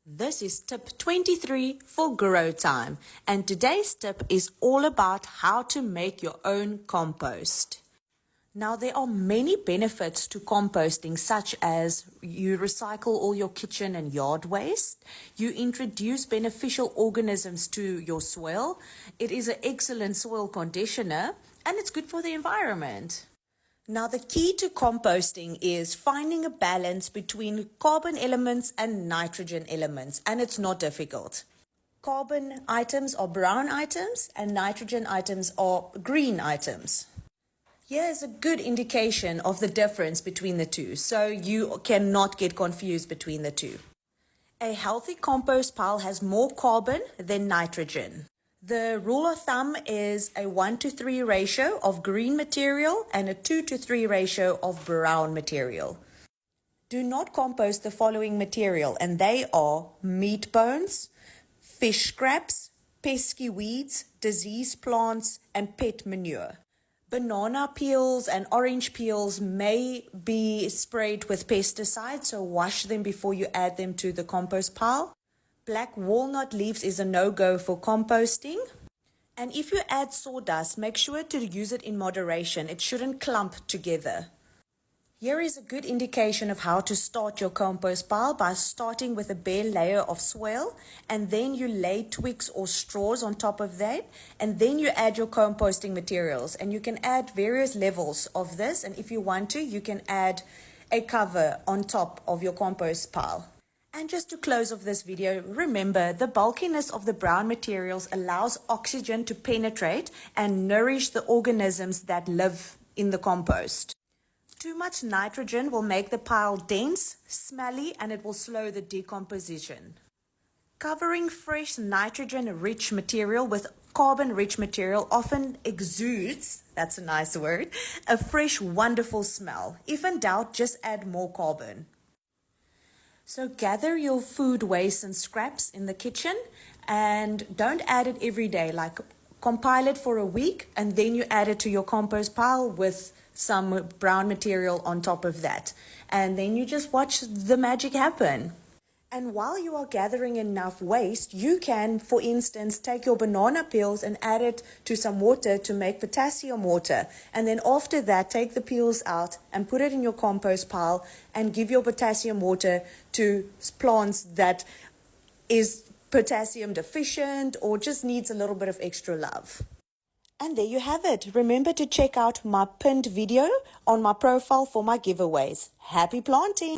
This is tip 23 for Grow Thyme, and today's tip is all about how to make your own compost. Now, there are many benefits to composting, such as you recycle all your kitchen and yard waste, you introduce beneficial organisms to your soil, it is an excellent soil conditioner, and it's good for the environment. Now, the key to composting is finding a balance between carbon elements and nitrogen elements, and it's not difficult. Carbon items are brown items and nitrogen items are green items. Here's a good indication of the difference between the two, so you cannot get confused between the two. A healthy compost pile has more carbon than nitrogen. The rule of thumb is a 1:3 ratio of green material and a 2:3 ratio of brown material. Do not compost the following material, and they are meat bones, fish scraps, pesky weeds, diseased plants, and pet manure. Banana peels and orange peels may be sprayed with pesticides, so wash them before you add them to the compost pile. Black walnut leaves is a no-go for composting. And if you add sawdust, make sure to use it in moderation. It shouldn't clump together. Here is a good indication of how to start your compost pile by starting with a bare layer of soil, and then you lay twigs or straws on top of that, and then you add your composting materials. And you can add various levels of this, and if you want to, you can add a cover on top of your compost pile. And just to close off this video, remember the bulkiness of the brown materials allows oxygen to penetrate and nourish the organisms that live in the compost. Too much nitrogen will make the pile dense, smelly, and it will slow the decomposition. Covering fresh nitrogen-rich material with carbon-rich material often exudes, that's a nice word, a fresh, wonderful smell. If in doubt, just add more carbon. So gather your food waste and scraps in the kitchen and don't add it every day. Like compile it for a week and then you add it to your compost pile with some brown material on top of that. And then you just watch the magic happen. And while you are gathering enough waste, you can, for instance, take your banana peels and add it to some water to make potassium water. And then after that, take the peels out and put it in your compost pile and give your potassium water to plants that is potassium deficient or just needs a little bit of extra love. And there you have it. Remember to check out my pinned video on my profile for my giveaways. Happy planting!